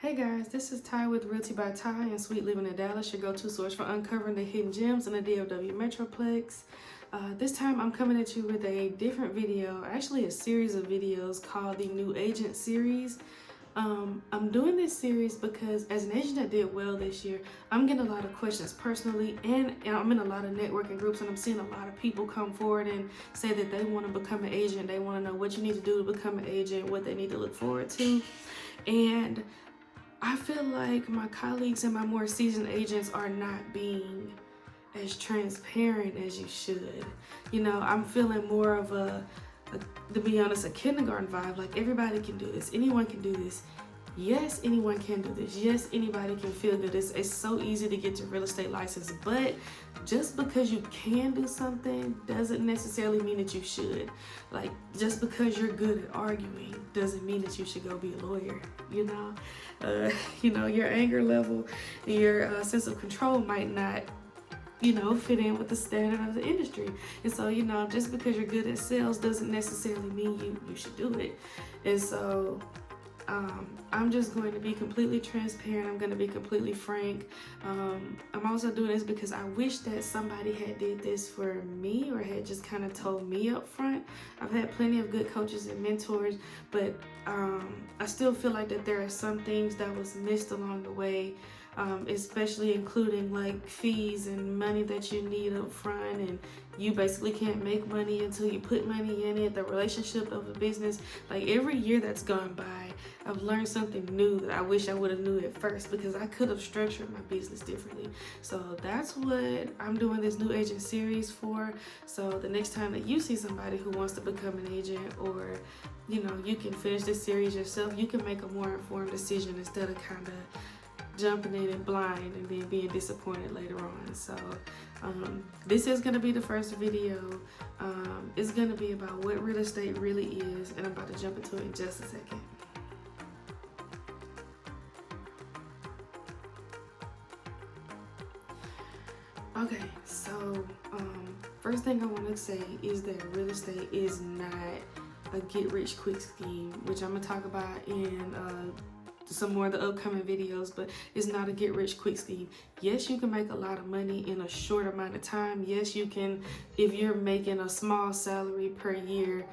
Hey guys, this is Ty with Realty by Ty and Sweet Living in Dallas, your go-to source for uncovering the hidden gems in the DFW Metroplex. This time I'm coming at you with a different video, actually a series of videos called the New Agent Series. I'm doing this series because as an agent that did well this year, I'm getting a lot of questions personally, and I'm in a lot of networking groups, and I'm seeing a lot of people come forward and say that they want to become an agent. They want to know what you need to do to become an agent, what they need to look forward to. And I feel like my colleagues and my more seasoned agents are not being as transparent as you should. You know, I'm feeling more of to be honest, a kindergarten vibe. Like, everybody can do this. Anyone can do this. Yes, anyone can do this. Yes, anybody can feel good. It's so easy to get your real estate license, but just because you can do something doesn't necessarily mean that you should. Like, just because you're good at arguing doesn't mean that you should go be a lawyer, you know? Your anger level and your sense of control might not fit in with the standard of the industry. And so, just because you're good at sales doesn't necessarily mean you should do it. And so I'm just going to be completely transparent. I'm going to be completely frank. I'm also doing this because I wish that somebody had did this for me or had just kind of told me up front. I've had plenty of good coaches and mentors, but I still feel like that there are some things that was missed along the way. Especially including like fees and money that you need up front, and you basically can't make money until you put money in it. The relationship of a business, like every year that's gone by, I've learned something new that I wish I would have knew at first, because I could have structured my business differently. So that's what I'm doing this New Agent series for. So the next time that you see somebody who wants to become an agent, or you can finish this series yourself, you can make a more informed decision instead of kind of jumping in it blind and then being disappointed later on. So this is going to be the first video. It's going to be about what real estate really is, and I'm about to jump into it in just a second. Okay, so first thing I want to say is that real estate is not a get-rich-quick scheme, which I'm going to talk about in some more of the upcoming videos, but it's not a get-rich-quick scheme. Yes, you can make a lot of money in a short amount of time. Yes, you can. If you're making a small salary per year,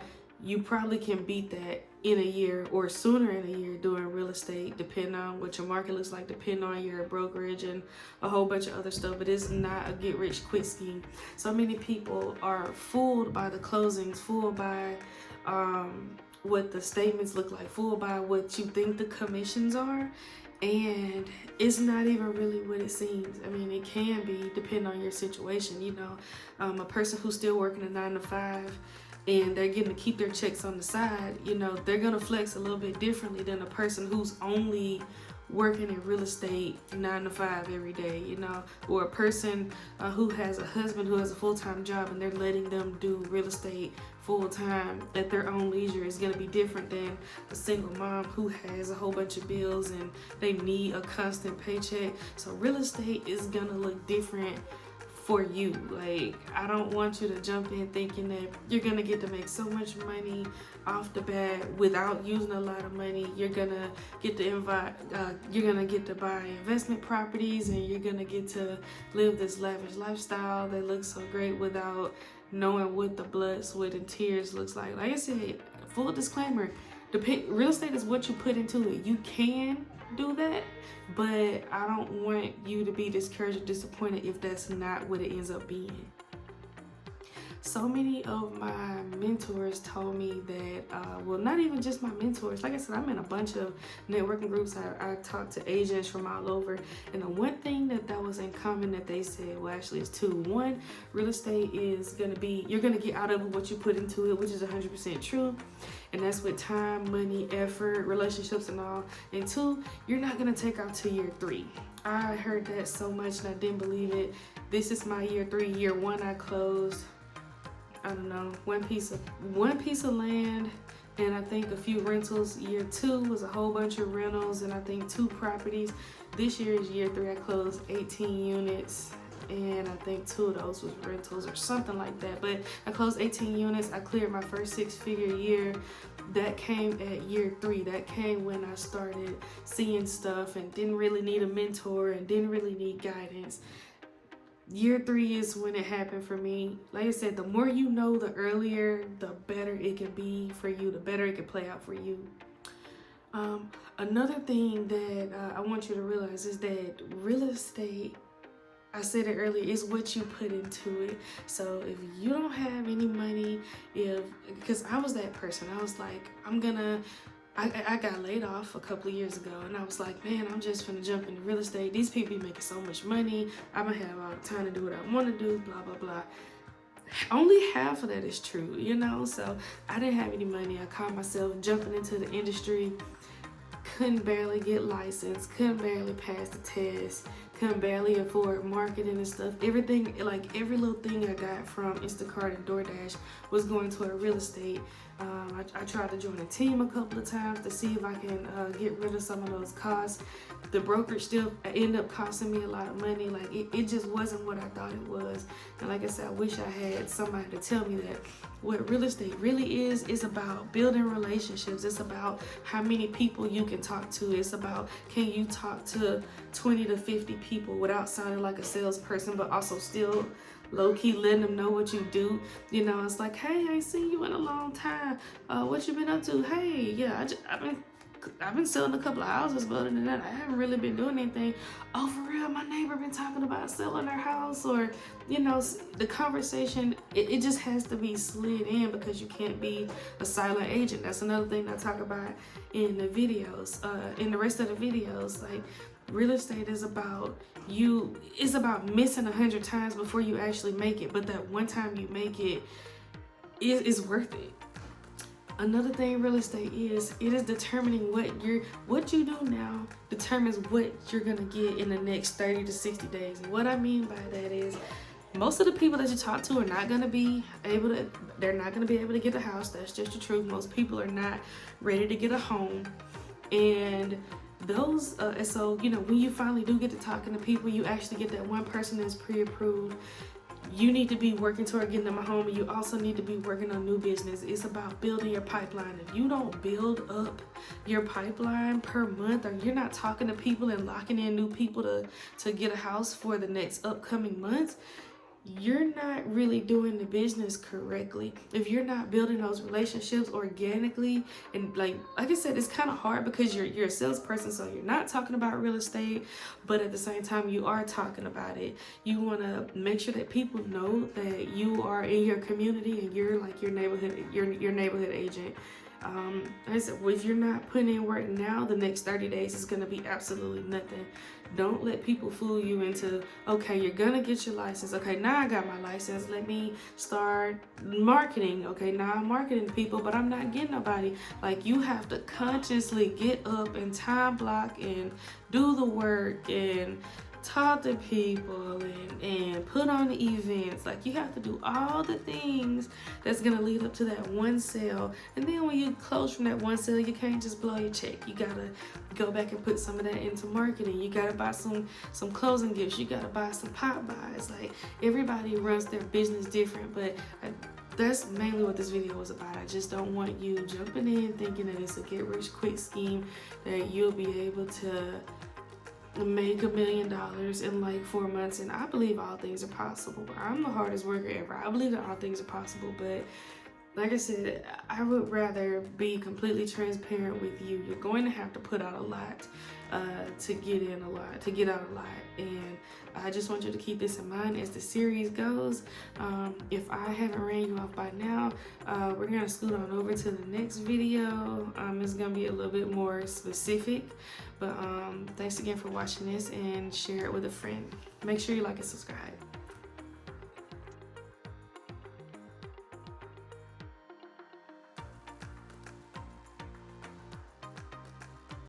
you probably can beat that in a year or sooner in a year doing real estate, depending on what your market looks like, depending on your brokerage and a whole bunch of other stuff. But it's not a get-rich-quick scheme. So many people are fooled by the closings, fooled by what the statements look like, fooled by what you think the commissions are, and it's not even really what it seems. I mean, it can be depending on your situation. A person who's still working a 9-to-5 and they're getting to keep their checks on the side, they're gonna flex a little bit differently than a person who's only working in real estate 9-to-5 every day, or a person who has a husband who has a full-time job and they're letting them do real estate full-time at their own leisure is going to be different than a single mom who has a whole bunch of bills and they need a constant paycheck. So real estate is going to look different for you. Like, I don't want you to jump in thinking that you're gonna get to make so much money off the bat without using a lot of money. You're gonna get to buy investment properties, and you're gonna get to live this lavish lifestyle that looks so great without knowing what the blood, sweat, and tears looks like. Like I said, full disclaimer, real estate is what you put into it. You can do that, but I don't want you to be discouraged or disappointed if that's not what it ends up being. So many of my mentors told me that, well, not even just my mentors. Like I said, I'm in a bunch of networking groups. I talk to agents from all over. And the one thing that was in common that they said, well, actually it's two. One, real estate is going to be, you're going to get out of it what you put into it, which is 100% true. And that's with time, money, effort, relationships, and all. And two, you're not going to take out to year 3. I heard that so much and I didn't believe it. This is my year 3. Year 1, I closed, I don't know, one piece of land and I think a few rentals. Year 2 was a whole bunch of rentals and I think 2 properties. This year is year 3. I closed 18 units and I think 2 of those was rentals or something like that. But I closed 18 units. I cleared my first 6-figure year. that came at year 3. That came when I started seeing stuff and didn't really need a mentor and didn't really need guidance. Year 3 is when it happened for me. Like I said, the more you know, the earlier, the better it can be for you, the better it can play out for you. Another thing that I want you to realize is that real estate, I said it earlier, is what you put into it. So if you don't have any money, because I was that person, I was like, I got laid off a couple of years ago, and I was like, man, I'm just gonna jump into real estate. These people making so much money. I'm gonna have all the time to do what I want to do, blah, blah, blah. Only half of that is true, you know? So I didn't have any money. I caught myself jumping into the industry, couldn't barely get licensed, couldn't barely pass the test, couldn't barely afford marketing and stuff. Everything, like every little thing I got from Instacart and DoorDash was going toward real estate. I tried to join a team a couple of times to see if I can get rid of some of those costs. The brokerage still ended up costing me a lot of money. Like it just wasn't what I thought it was. And like I said, I wish I had somebody to tell me that what real estate really is about building relationships. It's about how many people you can talk to. It's about, can you talk to 20 to 50 people without sounding like a salesperson, but also still low-key letting them know what you do. You know, it's like, hey, I ain't seen you in a long time. What you been up to? Hey, yeah, I've been selling a couple of houses, but other than that, I haven't really been doing anything. Oh, for real, my neighbor been talking about selling her house, or, you know, the conversation, it just has to be slid in, because you can't be a silent agent. That's another thing I talk about in the videos, in the rest of the videos. Like, real estate is about missing 100 times before you actually make it, but that one time you make it is worth it. Another thing real estate is determining what you do now determines what you're gonna get in the next 30 to 60 days. And what I mean by that is, most of the people that you talk to are not gonna be able to get a house. That's just the truth. Most people are not ready to get a home. And those so, you know, when you finally do get to talking to people, you actually get that one person that's pre-approved. You need to be working toward getting them a home, and you also need to be working on new business. It's about building your pipeline. If you don't build up your pipeline per month, or you're not talking to people and locking in new people to get a house for the next upcoming months, you're not really doing the business correctly. If you're not building those relationships organically, and like I said, it's kind of hard because you're a salesperson, so you're not talking about real estate, but at the same time you are talking about it. You want to make sure that people know that you are in your community and you're like your neighborhood agent. I said, well, if you're not putting in work now, the next 30 days is going to be absolutely nothing. Don't let people fool you into, okay, you're going to get your license. Okay, now I got my license. Let me start marketing. Okay, now I'm marketing people, but I'm not getting nobody. Like, you have to consciously get up and time block and do the work and talk to people and put on the events. Like, you have to do all the things that's gonna lead up to that one sale. And then when you close from that one sale, you can't just blow your check. You gotta go back and put some of that into marketing. You gotta buy some closing gifts. You gotta buy some pop buys. Like, everybody runs their business different, but that's mainly what this video was about. I just don't want you jumping in thinking that it's a get rich quick scheme, that you'll be able to make $1 million in like 4 months. And I believe all things are possible. I'm the hardest worker ever. I believe that all things are possible, but like I said, I would rather be completely transparent with you. You're going to have to put out a lot to get out a lot. And I just want you to keep this in mind as the series goes. If I haven't ran you off by now, we're gonna scoot on over to the next video. It's gonna be a little bit more specific, but thanks again for watching this, and share it with a friend. Make sure you like and subscribe.